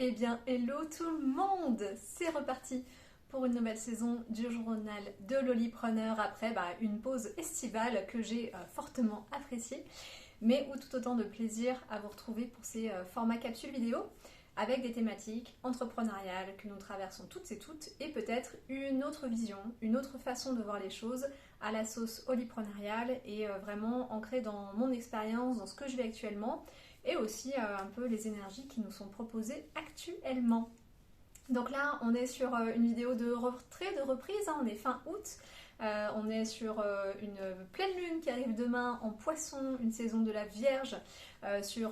Eh bien, hello tout le monde! C'est reparti pour une nouvelle saison du journal de Lolipreneur après une pause estivale que j'ai fortement appréciée, mais où tout autant de plaisir à vous retrouver pour ces formats capsules vidéo avec des thématiques entrepreneuriales que nous traversons toutes et peut-être une autre vision, une autre façon de voir les choses à la sauce Loliprenariale et vraiment ancrée dans mon expérience, dans ce que je vis actuellement et aussi un peu les énergies qui nous sont proposées actuellement. Donc là, on est sur une vidéo de retrait, de reprise, hein, on est fin août. On est sur une pleine lune qui arrive demain en Poisson, une saison de la Vierge, sur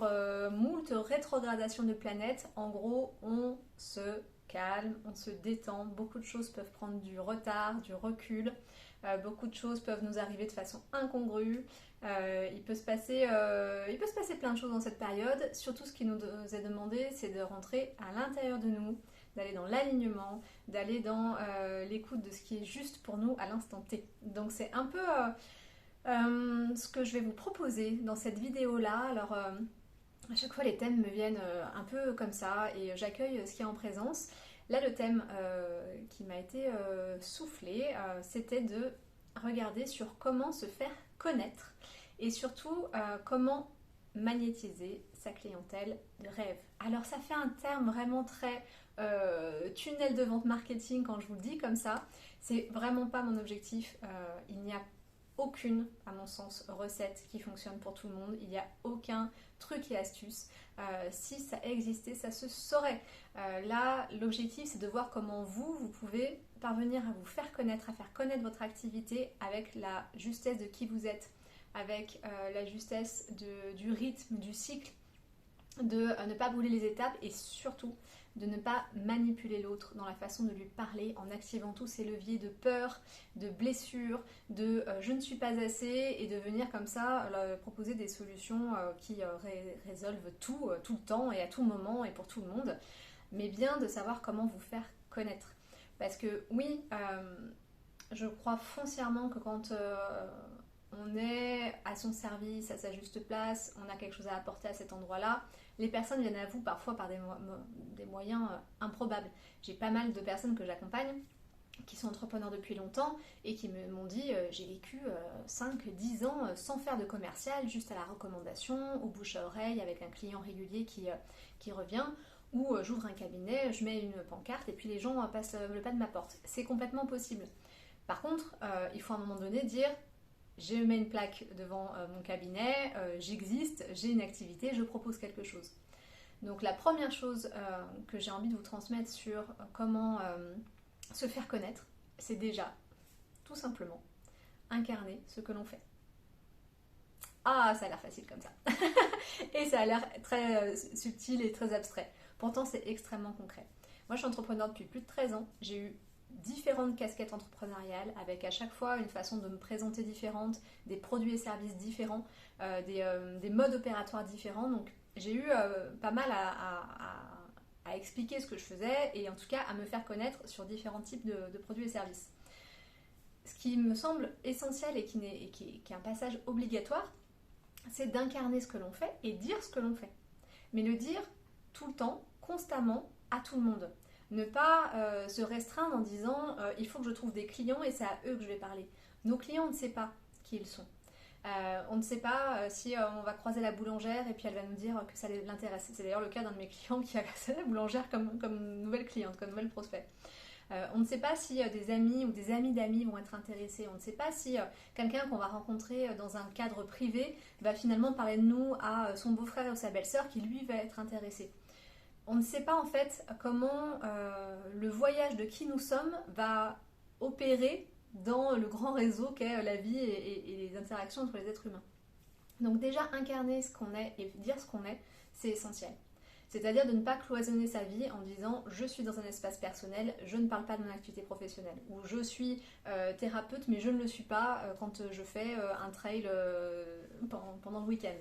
moult rétrogradation de planètes. En gros, on se calme, on se détend. Beaucoup de choses peuvent prendre du retard, du recul. Beaucoup de choses peuvent nous arriver de façon incongrue. Il peut se passer plein de choses dans cette période. Surtout, ce qui nous est demandé, c'est de rentrer à l'intérieur de nous, d'aller dans l'alignement, d'aller dans l'écoute de ce qui est juste pour nous à l'instant T. Donc c'est un peu ce que je vais vous proposer dans cette vidéo-là. Alors à chaque fois les thèmes me viennent un peu comme ça et j'accueille ce qui est en présence. Là le thème qui m'a été soufflé, c'était de regarder sur comment se faire connaître et surtout comment magnétiser sa clientèle de rêve. Alors ça fait un terme vraiment très tunnel de vente marketing quand je vous le dis comme ça. C'est vraiment pas mon objectif. Il n'y a aucune, à mon sens, recette qui fonctionne pour tout le monde. Il n'y a aucun truc et astuce. Si ça existait, ça se saurait. Là, l'objectif, c'est de voir comment vous pouvez parvenir à vous faire connaître, à faire connaître votre activité avec la justesse de qui vous êtes, avec la justesse du rythme, du cycle, de ne pas brûler les étapes et surtout de ne pas manipuler l'autre dans la façon de lui parler en activant tous ces leviers de peur, de blessure, de je ne suis pas assez et de venir comme ça proposer des solutions qui résolvent tout, tout le temps et à tout moment et pour tout le monde, mais bien de savoir comment vous faire connaître. Parce que oui, je crois foncièrement que quand on est à son service, à sa juste place, on a quelque chose à apporter à cet endroit-là. Les personnes viennent à vous parfois par des moyens improbables. J'ai pas mal de personnes que j'accompagne qui sont entrepreneurs depuis longtemps et qui m'ont dit j'ai vécu 5-10 ans sans faire de commercial, juste à la recommandation, au bouche à oreille, avec un client régulier qui revient, ou j'ouvre un cabinet, je mets une pancarte et puis les gens passent le pas de ma porte. C'est complètement possible. Par contre, il faut à un moment donné dire je mets une plaque devant mon cabinet, j'existe, j'ai une activité, je propose quelque chose. Donc la première chose que j'ai envie de vous transmettre sur comment se faire connaître, c'est déjà, tout simplement, incarner ce que l'on fait. Ah, ça a l'air facile comme ça. Et ça a l'air très subtil et très abstrait. Pourtant, c'est extrêmement concret. Moi, je suis entrepreneur depuis plus de 13 ans. J'ai eu différentes casquettes entrepreneuriales avec à chaque fois une façon de me présenter différente, des produits et services différents, des modes opératoires différents. Donc j'ai eu pas mal à expliquer ce que je faisais et en tout cas à me faire connaître sur différents types de produits et services. Ce qui me semble essentiel et qui est un passage obligatoire, c'est d'incarner ce que l'on fait et dire ce que l'on fait. Mais le dire tout le temps, constamment, à tout le monde. Ne pas se restreindre en disant il faut que je trouve des clients et c'est à eux que je vais parler. Nos clients, on ne sait pas qui ils sont. On ne sait pas si on va croiser la boulangère et puis elle va nous dire que ça l'intéresse. C'est d'ailleurs le cas d'un de mes clients qui a passé la boulangère comme nouvelle cliente, comme nouvelle prospect. On ne sait pas si des amis ou des amis d'amis vont être intéressés. On ne sait pas si quelqu'un qu'on va rencontrer dans un cadre privé va finalement parler de nous à son beau-frère ou sa belle-sœur qui lui va être intéressé. On ne sait pas en fait comment le voyage de qui nous sommes va opérer dans le grand réseau qu'est la vie et les interactions entre les êtres humains. Donc déjà incarner ce qu'on est et dire ce qu'on est, c'est essentiel. C'est-à-dire de ne pas cloisonner sa vie en disant je suis dans un espace personnel, je ne parle pas de mon activité professionnelle, ou je suis thérapeute mais je ne le suis pas quand je fais un trail pendant le week-end.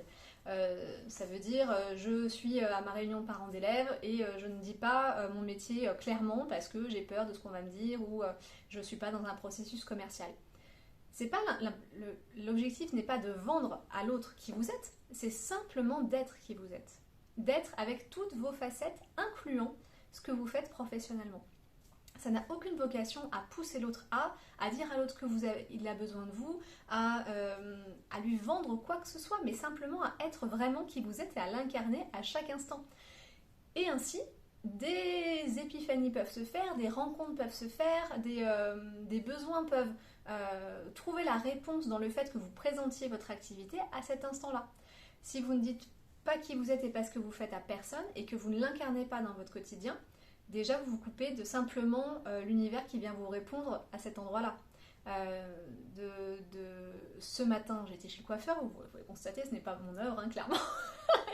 Ça veut dire je suis à ma réunion de parents d'élèves et je ne dis pas mon métier clairement parce que j'ai peur de ce qu'on va me dire ou je ne suis pas dans un processus commercial. C'est pas l'objectif n'est pas de vendre à l'autre qui vous êtes, c'est simplement d'être qui vous êtes. d'être avec toutes vos facettes, incluant ce que vous faites professionnellement. Ça n'a aucune vocation à pousser l'autre à dire à l'autre que il a besoin de vous, à lui vendre quoi que ce soit, mais simplement à être vraiment qui vous êtes et à l'incarner à chaque instant. Et ainsi, des épiphanies peuvent se faire, des rencontres peuvent se faire, des besoins peuvent trouver la réponse dans le fait que vous présentiez votre activité à cet instant-là. Si vous ne dites pas qui vous êtes et pas ce que vous faites à personne et que vous ne l'incarnez pas dans votre quotidien, déjà vous vous coupez de simplement l'univers qui vient vous répondre à cet endroit-là. Ce matin, j'étais chez le coiffeur, vous pouvez constater, ce n'est pas mon œuvre, hein, clairement,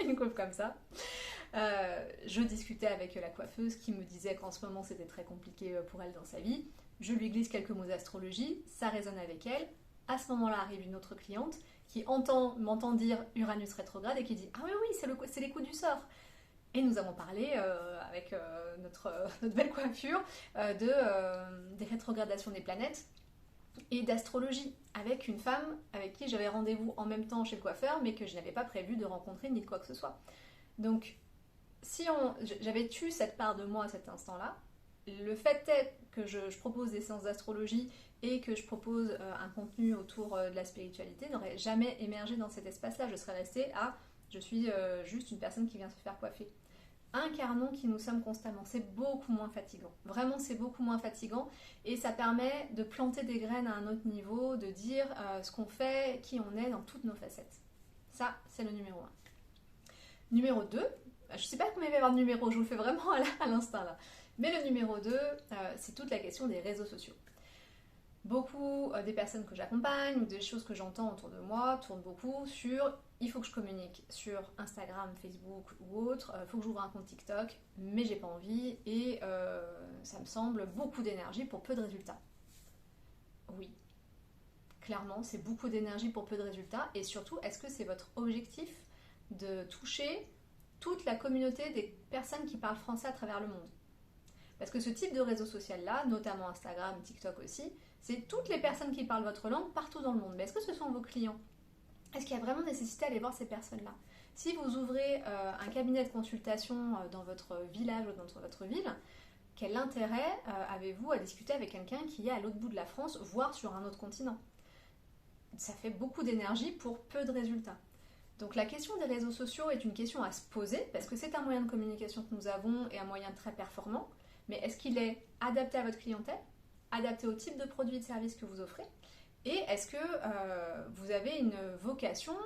une coupe comme ça. Je discutais avec la coiffeuse qui me disait qu'en ce moment c'était très compliqué pour elle dans sa vie. Je lui glisse quelques mots d'astrologie, ça résonne avec elle. À ce moment-là arrive une autre cliente qui m'entend dire Uranus rétrograde et qui dit « Ah oui, oui, c'est les coups du sort !» Et nous avons parlé avec notre belle coiffure des rétrogradations des planètes et d'astrologie avec une femme avec qui j'avais rendez-vous en même temps chez le coiffeur mais que je n'avais pas prévu de rencontrer ni de quoi que ce soit. Donc, j'avais tué cette part de moi à cet instant-là, le fait est que je propose des séances d'astrologie et que je propose un contenu autour de la spiritualité n'aurait jamais émergé dans cet espace-là. Je serais restée à je suis juste une personne qui vient se faire coiffer. Incarnons qui nous sommes constamment, c'est beaucoup moins fatigant. Vraiment, c'est beaucoup moins fatigant et ça permet de planter des graines à un autre niveau, de dire ce qu'on fait, qui on est dans toutes nos facettes. Ça, c'est le numéro 1. Numéro 2, je ne sais pas combien il va y avoir de numéros, je vous le fais vraiment à l'instinct là. Mais le numéro 2, c'est toute la question des réseaux sociaux. Beaucoup des personnes que j'accompagne ou des choses que j'entends autour de moi tournent beaucoup sur il faut que je communique sur Instagram, Facebook ou autre, il faut que j'ouvre un compte TikTok, mais j'ai pas envie et ça me semble beaucoup d'énergie pour peu de résultats. Oui, clairement, c'est beaucoup d'énergie pour peu de résultats et surtout, est-ce que c'est votre objectif de toucher toute la communauté des personnes qui parlent français à travers le monde? Parce que ce type de réseau social-là, notamment Instagram, TikTok aussi, c'est toutes les personnes qui parlent votre langue partout dans le monde. Mais est-ce que ce sont vos clients? Est-ce qu'il y a vraiment nécessité d'aller voir ces personnes-là? Si vous ouvrez un cabinet de consultation dans votre village ou dans votre ville, quel intérêt avez-vous à discuter avec quelqu'un qui est à l'autre bout de la France, voire sur un autre continent? Ça fait beaucoup d'énergie pour peu de résultats. Donc la question des réseaux sociaux est une question à se poser, parce que c'est un moyen de communication que nous avons et un moyen très performant. Mais est-ce qu'il est adapté à votre clientèle, adapté au type de produits et de services que vous offrez? Et est-ce que vous avez une vocation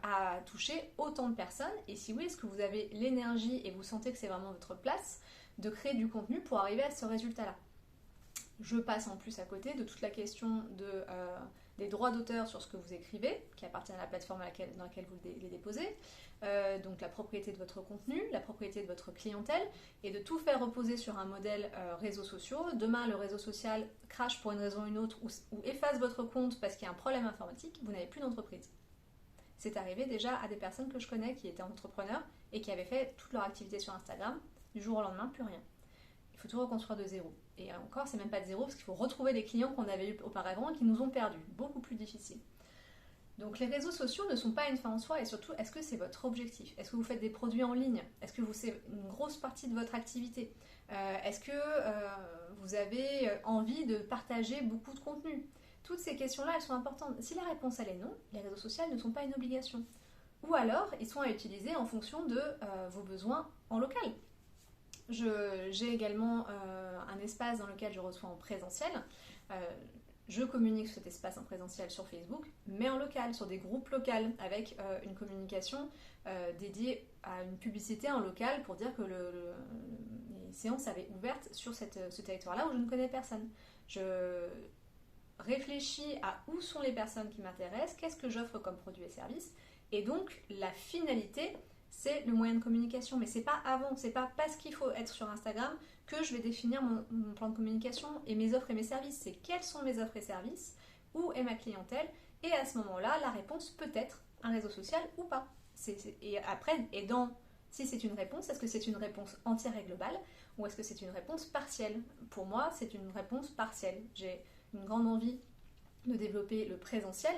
à toucher autant de personnes? Et si oui, est-ce que vous avez l'énergie et vous sentez que c'est vraiment votre place de créer du contenu pour arriver à ce résultat-là? Je passe en plus à côté de toute la question des droits d'auteur sur ce que vous écrivez, qui appartiennent à la plateforme dans laquelle vous les déposez, donc la propriété de votre contenu, la propriété de votre clientèle, et de tout faire reposer sur un modèle réseaux sociaux. Demain, le réseau social crache pour une raison ou une autre, ou efface votre compte parce qu'il y a un problème informatique, vous n'avez plus d'entreprise. C'est arrivé déjà à des personnes que je connais qui étaient entrepreneurs et qui avaient fait toute leur activité sur Instagram, du jour au lendemain, plus rien. Il faut tout reconstruire de zéro. Et encore, c'est même pas de zéro, parce qu'il faut retrouver les clients qu'on avait eu auparavant et qui nous ont perdus. Beaucoup plus difficile. Donc les réseaux sociaux ne sont pas une fin en soi, et surtout, est-ce que c'est votre objectif? Est-ce que vous faites des produits en ligne? Est-ce que c'est une grosse partie de votre activité? Est-ce que vous avez envie de partager beaucoup de contenu? Toutes ces questions-là, elles sont importantes. Si la réponse elle est non, les réseaux sociaux ne sont pas une obligation. Ou alors, ils sont à utiliser en fonction de vos besoins en local. J'ai également un espace dans lequel je reçois en présentiel. Je communique sur cet espace en présentiel sur Facebook, mais en local, sur des groupes locaux, avec une communication dédiée à une publicité en local pour dire que les séances avaient ouvertes sur ce territoire-là où je ne connais personne. Je réfléchis à où sont les personnes qui m'intéressent, qu'est-ce que j'offre comme produits et services, et donc la finalité, c'est le moyen de communication, mais c'est pas avant, c'est pas parce qu'il faut être sur Instagram que je vais définir mon plan de communication et mes offres et mes services. C'est quelles sont mes offres et services, où est ma clientèle, et à ce moment-là, la réponse peut être un réseau social ou pas. Et après, si c'est une réponse, est-ce que c'est une réponse entière et globale, ou est-ce que c'est une réponse partielle? Pour moi, c'est une réponse partielle. J'ai une grande envie de développer le présentiel,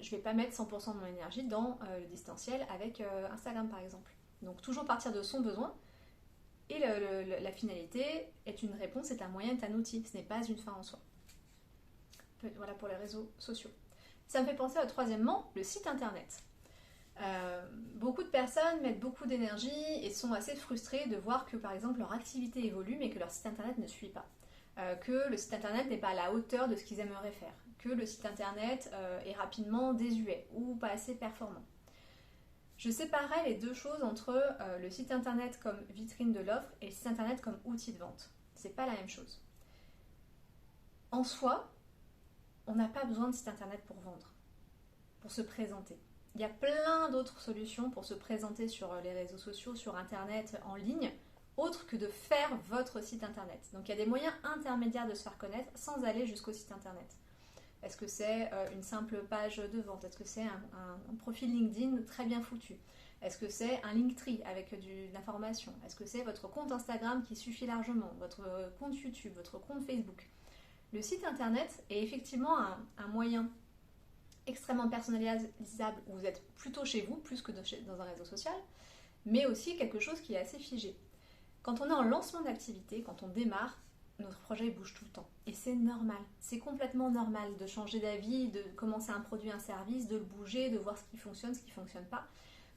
je ne vais pas mettre 100% de mon énergie dans le distanciel avec Instagram par exemple. Donc toujours partir de son besoin. Et la finalité est une réponse, est un moyen, est un outil. Ce n'est pas une fin en soi. Voilà pour les réseaux sociaux. Ça me fait penser à troisièmement, le site internet. Beaucoup de personnes mettent beaucoup d'énergie et sont assez frustrées de voir que par exemple leur activité évolue mais que leur site internet ne suit pas. Que le site internet n'est pas à la hauteur de ce qu'ils aimeraient faire. Que le site internet est rapidement désuet ou pas assez performant. Je séparais les deux choses entre le site internet comme vitrine de l'offre et le site internet comme outil de vente. C'est pas la même chose. En soi, on n'a pas besoin de site internet pour vendre, pour se présenter. Il y a plein d'autres solutions pour se présenter sur les réseaux sociaux, sur internet, en ligne, autres que de faire votre site internet. Donc il y a des moyens intermédiaires de se faire connaître sans aller jusqu'au site internet. Est-ce que c'est une simple page de vente? Est-ce que c'est un profil LinkedIn très bien foutu? Est-ce que c'est un Linktree avec de l'information? Est-ce que c'est votre compte Instagram qui suffit largement? Votre compte YouTube, votre compte Facebook? Le site internet est effectivement un moyen extrêmement personnalisable où vous êtes plutôt chez vous, plus que dans un réseau social, mais aussi quelque chose qui est assez figé. Quand on est en lancement d'activité, quand on démarre, notre projet bouge tout le temps. Et c'est normal, c'est complètement normal de changer d'avis, de commencer un produit, un service, de le bouger, de voir ce qui fonctionne, ce qui ne fonctionne pas.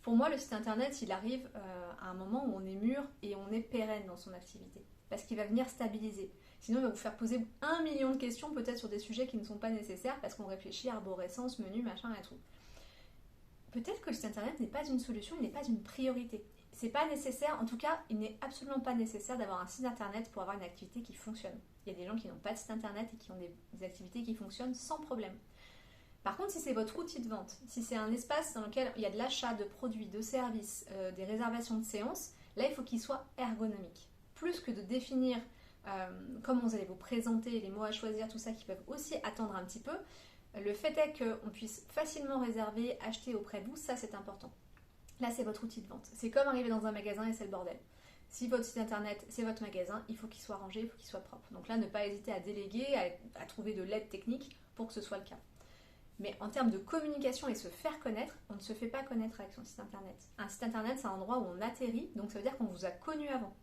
Pour moi, le site internet, il arrive à un moment où on est mûr et on est pérenne dans son activité. Parce qu'il va venir stabiliser. Sinon, il va vous faire poser 1 million de questions peut-être sur des sujets qui ne sont pas nécessaires parce qu'on réfléchit à arborescence, menu, machin et tout. Peut-être que le site internet n'est pas une solution, il n'est pas une priorité. C'est pas nécessaire, en tout cas, il n'est absolument pas nécessaire d'avoir un site internet pour avoir une activité qui fonctionne. Il y a des gens qui n'ont pas de site internet et qui ont des activités qui fonctionnent sans problème. Par contre, si c'est votre outil de vente, si c'est un espace dans lequel il y a de l'achat de produits, de services, des réservations de séances, là, il faut qu'il soit ergonomique. Plus que de définir comment vous allez vous présenter, les mots à choisir, tout ça qui peuvent aussi attendre un petit peu, le fait est qu'on puisse facilement réserver, acheter auprès de vous, ça c'est important. Là, c'est votre outil de vente. C'est comme arriver dans un magasin et c'est le bordel. Si votre site internet, c'est votre magasin, il faut qu'il soit rangé, il faut qu'il soit propre. Donc là, ne pas hésiter à déléguer, à trouver de l'aide technique pour que ce soit le cas. Mais en termes de communication et se faire connaître, on ne se fait pas connaître avec son site internet. Un site internet, c'est un endroit où on atterrit, donc ça veut dire qu'on vous a connu avant.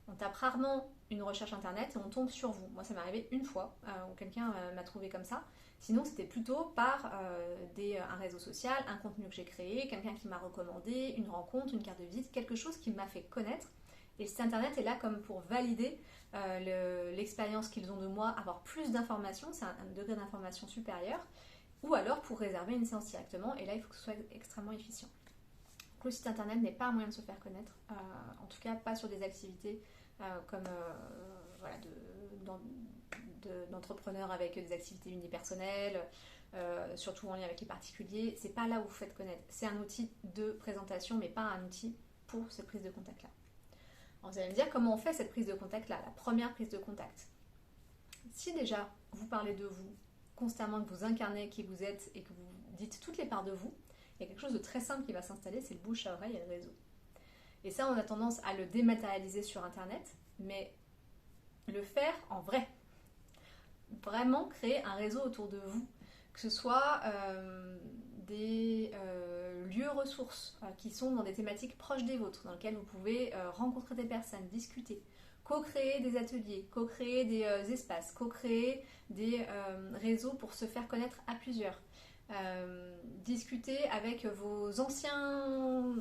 On tape rarement une recherche internet et on tombe sur vous. Moi, ça m'est arrivé une fois où quelqu'un m'a trouvé comme ça. Sinon, c'était plutôt par un réseau social, un contenu que j'ai créé, quelqu'un qui m'a recommandé, une rencontre, une carte de visite, quelque chose qui m'a fait connaître. Et le site internet est là comme pour valider l'expérience qu'ils ont de moi, avoir plus d'informations, c'est un degré d'information supérieur, ou alors pour réserver une séance directement, et là il faut que ce soit extrêmement efficient. Donc, le site internet n'est pas un moyen de se faire connaître, en tout cas pas sur des activités comme d'entrepreneurs avec des activités unipersonnelles, surtout en lien avec les particuliers. C'est pas là où vous faites connaître, c'est un outil de présentation, mais pas un outil pour cette prise de contact-là. Alors, vous allez me dire comment on fait cette prise de contact-là, la première prise de contact. Si déjà vous parlez de vous constamment, que vous incarnez qui vous êtes et que vous dites toutes les parts de vous, il y a quelque chose de très simple qui va s'installer, c'est le bouche à oreille et le réseau. Et ça, on a tendance à le dématérialiser sur Internet, mais le faire en vrai. Vraiment créer un réseau autour de vous, que ce soit des lieux ressources qui sont dans des thématiques proches des vôtres, dans lesquelles vous pouvez rencontrer des personnes, discuter, co-créer des ateliers, co-créer des espaces, co-créer des réseaux pour se faire connaître à plusieurs. Discuter avec vos anciens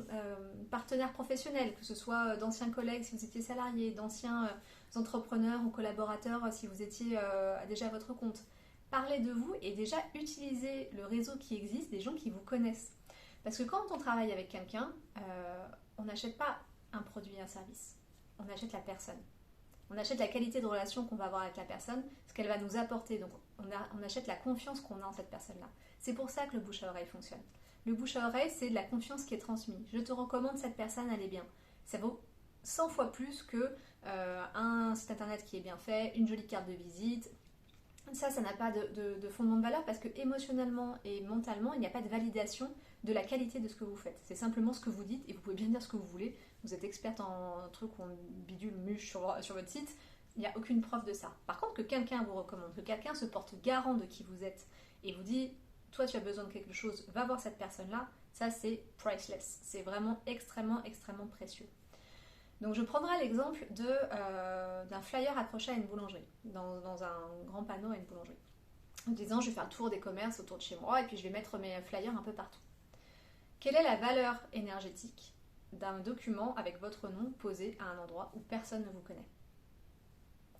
partenaires professionnels, que ce soit d'anciens collègues si vous étiez salarié, d'anciens entrepreneurs ou collaborateurs si vous étiez déjà à votre compte. Parlez de vous et déjà utilisez le réseau qui existe, des gens qui vous connaissent. Parce que quand on travaille avec quelqu'un, on n'achète pas un produit et un service, on achète la personne. On achète la qualité de relation qu'on va avoir avec la personne, ce qu'elle va nous apporter. Donc on achète la confiance qu'on a en cette personne-là. C'est pour ça que le bouche à oreille fonctionne. Le bouche à oreille, c'est de la confiance qui est transmise. Je te recommande cette personne, elle est bien. Ça vaut 100 fois plus que un site internet qui est bien fait, une jolie carte de visite. Ça n'a pas de fondement de valeur parce que émotionnellement et mentalement, il n'y a pas de validation de la qualité de ce que vous faites. C'est simplement ce que vous dites et vous pouvez bien dire ce que vous voulez. Vous êtes experte en un truc où on bidule muche sur votre site, il n'y a aucune preuve de ça. Par contre, que quelqu'un vous recommande, que quelqu'un se porte garant de qui vous êtes et vous dit toi tu as besoin de quelque chose, va voir cette personne-là, ça c'est priceless. C'est vraiment extrêmement, extrêmement précieux. Donc je prendrai l'exemple d'un flyer accroché à une boulangerie, dans un grand panneau à une boulangerie, en disant je vais faire le tour des commerces autour de chez moi et puis je vais mettre mes flyers un peu partout. Quelle est la valeur énergétique d'un document avec votre nom posé à un endroit où personne ne vous connaît?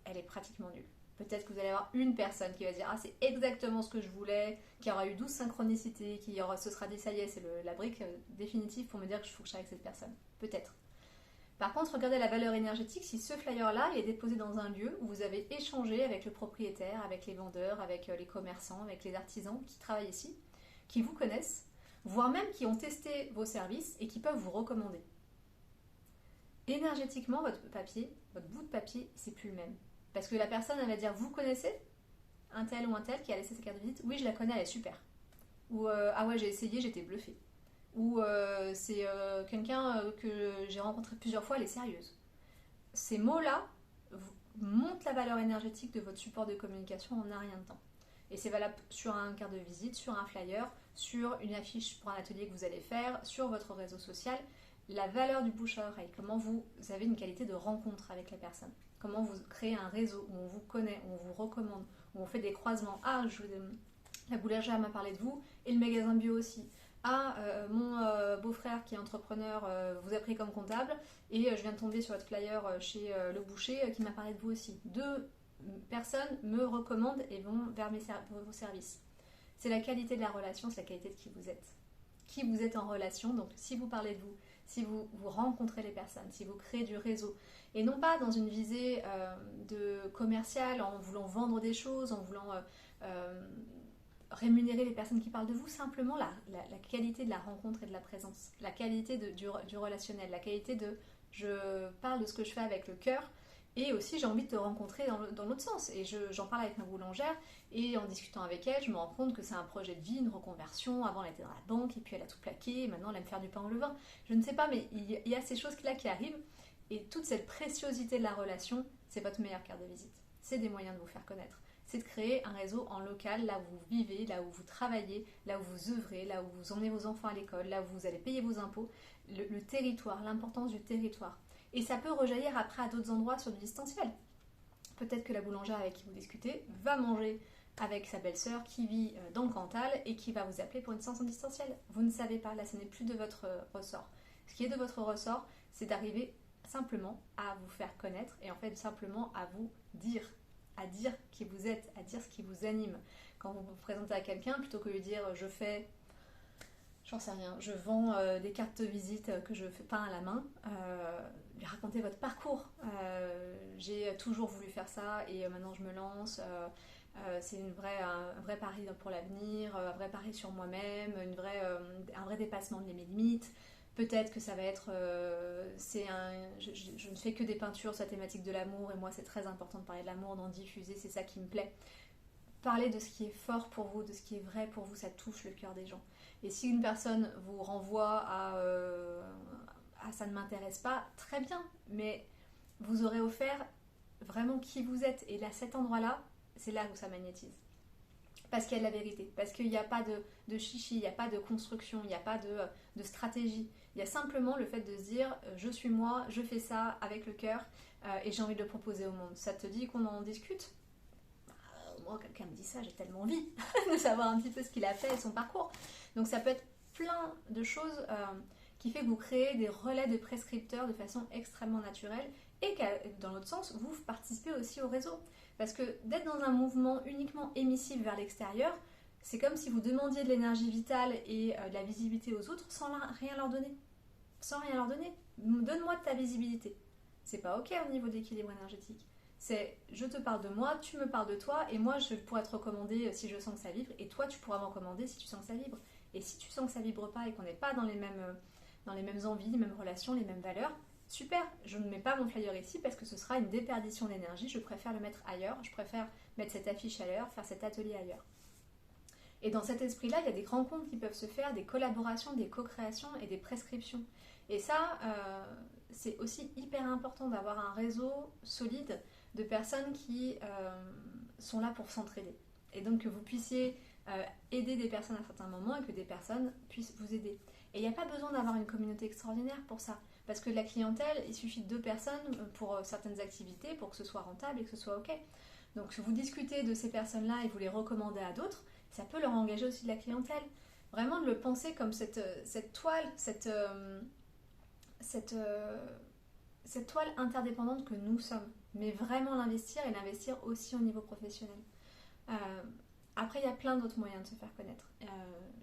Elle est pratiquement nulle. Peut-être que vous allez avoir une personne qui va dire ah c'est exactement ce que je voulais, qui aura eu 12 synchronicités, se sera dit ça y est c'est la brique définitive pour me dire que je faut que je sois avec cette personne. Peut-être. Par contre, regardez la valeur énergétique si ce flyer-là est déposé dans un lieu où vous avez échangé avec le propriétaire, avec les vendeurs, avec les commerçants, avec les artisans qui travaillent ici, qui vous connaissent, voire même qui ont testé vos services et qui peuvent vous recommander. Énergétiquement, votre bout de papier, c'est plus le même. Parce que la personne, elle va dire, vous connaissez un tel ou un tel qui a laissé sa carte de visite? Oui, je la connais, elle est super. Ou ah ouais, j'ai essayé, j'étais bluffée. Ou c'est quelqu'un que j'ai rencontré plusieurs fois, elle est sérieuse. Ces mots-là montent la valeur énergétique de votre support de communication en un rien de temps. Et c'est valable sur un carte de visite, sur un flyer, sur une affiche pour un atelier que vous allez faire, sur votre réseau social. La valeur du bouche à oreille, comment vous avez une qualité de rencontre avec la personne. Comment vous créez un réseau où on vous connaît, où on vous recommande, où on fait des croisements. Ah, la boulangère m'a parlé de vous et le magasin bio aussi. Ah, mon beau-frère qui est entrepreneur vous a pris comme comptable et je viens de tomber sur votre flyer chez le boucher qui m'a parlé de vous aussi. 2 personnes me recommandent et vont vers vos services. C'est la qualité de la relation, c'est la qualité de qui vous êtes. Qui vous êtes en relation, donc si vous parlez de vous, si vous rencontrez les personnes, si vous créez du réseau, et non pas dans une visée de commercial, en voulant vendre des choses, en voulant rémunérer les personnes qui parlent de vous, simplement la qualité de la rencontre et de la présence, la qualité du relationnel, la qualité de je parle de ce que je fais avec le cœur, et aussi j'ai envie de te rencontrer dans l'autre sens, et j'en parle avec ma boulangère, et en discutant avec elle, je me rends compte que c'est un projet de vie, une reconversion. Avant elle était dans la banque, et puis elle a tout plaqué, et maintenant elle aime faire du pain au levain. Je ne sais pas, mais il y a ces choses-là qui arrivent, et toute cette préciosité de la relation, c'est votre meilleure carte de visite. C'est des moyens de vous faire connaître. C'est de créer un réseau en local, là où vous vivez, là où vous travaillez, là où vous œuvrez, là où vous emmenez vos enfants à l'école, là où vous allez payer vos impôts. Le territoire, l'importance du territoire. Et ça peut rejaillir après à d'autres endroits sur du distanciel. Peut-être que la boulangère avec qui vous discutez va manger avec sa belle-sœur qui vit dans le Cantal et qui va vous appeler pour une séance en distanciel. Vous ne savez pas, là ce n'est plus de votre ressort. Ce qui est de votre ressort, c'est d'arriver simplement à vous faire connaître et en fait simplement à vous dire, à dire qui vous êtes, à dire ce qui vous anime. Quand vous vous présentez à quelqu'un, plutôt que de dire je fais, j'en sais rien, je vends des cartes de visite que je fais peins à la main, lui raconter votre parcours. J'ai toujours voulu faire ça et maintenant je me lance. C'est un vrai pari pour l'avenir, un vrai pari sur moi-même, un vrai dépassement de mes limites. Peut-être que ça va être... je ne fais que des peintures sur la thématique de l'amour et moi c'est très important de parler de l'amour, d'en diffuser, c'est ça qui me plaît. Parler de ce qui est fort pour vous, de ce qui est vrai pour vous, ça touche le cœur des gens. Et si une personne vous renvoie à ça ne m'intéresse pas, très bien, mais vous aurez offert vraiment qui vous êtes. Et là, cet endroit-là, c'est là où ça magnétise. Parce qu'il y a de la vérité, parce qu'il n'y a pas de chichi, il n'y a pas de construction, il n'y a pas de stratégie. Il y a simplement le fait de se dire je suis moi, je fais ça avec le cœur et j'ai envie de le proposer au monde. Ça te dit qu'on en discute? Moi, quelqu'un me dit ça, j'ai tellement envie de savoir un petit peu ce qu'il a fait et son parcours. Donc ça peut être plein de choses qui fait que vous créez des relais de prescripteurs de façon extrêmement naturelle et que dans l'autre sens, vous participez aussi au réseau. Parce que d'être dans un mouvement uniquement émissif vers l'extérieur, c'est comme si vous demandiez de l'énergie vitale et de la visibilité aux autres sans rien leur donner. Sans rien leur donner. Donne-moi de ta visibilité. C'est pas ok au niveau de l'équilibre énergétique. C'est je te parle de moi, tu me parles de toi et moi je pourrais te recommander si je sens que ça vibre et toi tu pourras m'en recommander si tu sens que ça vibre. Et si tu sens que ça vibre pas et qu'on n'est pas dans les mêmes envies, les mêmes relations, les mêmes valeurs, super, je ne mets pas mon flyer ici parce que ce sera une déperdition d'énergie, je préfère le mettre ailleurs, je préfère mettre cette affiche ailleurs, faire cet atelier ailleurs. Et dans cet esprit-là, il y a des rencontres qui peuvent se faire, des collaborations, des co-créations et des prescriptions. Et ça, c'est aussi hyper important d'avoir un réseau solide de personnes qui sont là pour s'entraider. Et donc que vous puissiez aider des personnes à certains moments et que des personnes puissent vous aider. Et il n'y a pas besoin d'avoir une communauté extraordinaire pour ça. Parce que la clientèle, il suffit de 2 personnes pour certaines activités pour que ce soit rentable et que ce soit OK. Donc si vous discutez de ces personnes-là et vous les recommandez à d'autres, ça peut leur engager aussi de la clientèle. Vraiment de le penser comme cette toile, cette toile interdépendante que nous sommes. Mais vraiment l'investir et l'investir aussi au niveau professionnel. Après, il y a plein d'autres moyens de se faire connaître.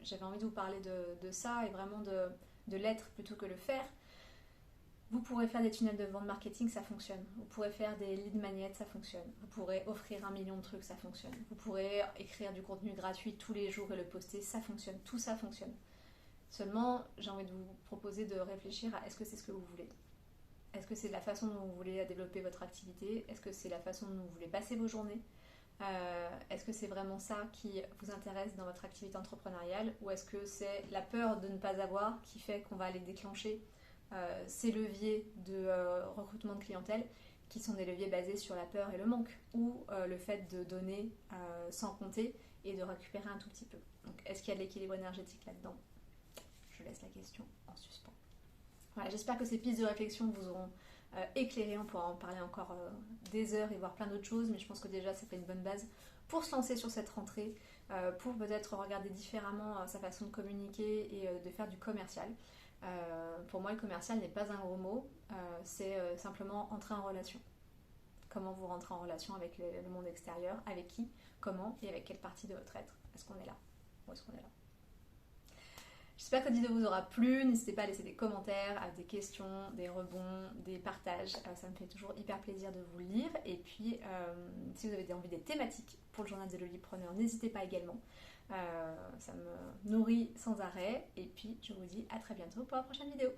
J'avais envie de vous parler de ça et vraiment de l'être plutôt que le faire. Vous pourrez faire des tunnels de vente marketing, ça fonctionne. Vous pourrez faire des lead magnets, ça fonctionne. Vous pourrez offrir 1 million de trucs, ça fonctionne. Vous pourrez écrire du contenu gratuit tous les jours et le poster, ça fonctionne. Tout ça fonctionne. Seulement, j'ai envie de vous proposer de réfléchir à est-ce que c'est ce que vous voulez ? Est-ce que c'est la façon dont vous voulez développer votre activité ? Est-ce que c'est la façon dont vous voulez passer vos journées ? Est-ce que c'est vraiment ça qui vous intéresse dans votre activité entrepreneuriale ? Ou est-ce que c'est la peur de ne pas avoir qui fait qu'on va aller déclencher ces leviers de recrutement de clientèle qui sont des leviers basés sur la peur et le manque, ou le fait de donner sans compter et de récupérer un tout petit peu. Donc est-ce qu'il y a de l'équilibre énergétique là-dedans ? Je laisse la question en suspens. Voilà, j'espère que ces pistes de réflexion vous auront éclairé. On pourra en parler encore des heures et voir plein d'autres choses, mais je pense que déjà ça fait une bonne base pour se lancer sur cette rentrée, pour peut-être regarder différemment sa façon de communiquer et de faire du commercial. Pour moi, le commercial n'est pas un gros mot, c'est simplement entrer en relation. Comment vous rentrez en relation avec le monde extérieur, avec qui, comment et avec quelle partie de votre être. Est-ce qu'on est là ? Où est-ce qu'on est là ? J'espère que cette vidéo vous aura plu. N'hésitez pas à laisser des commentaires, des questions, des rebonds, des partages. Ça me fait toujours hyper plaisir de vous lire. Et puis, si vous avez envie des thématiques pour le journal de Lolipreneur, n'hésitez pas également. Ça me nourrit sans arrêt. Et puis, je vous dis à très bientôt pour la prochaine vidéo.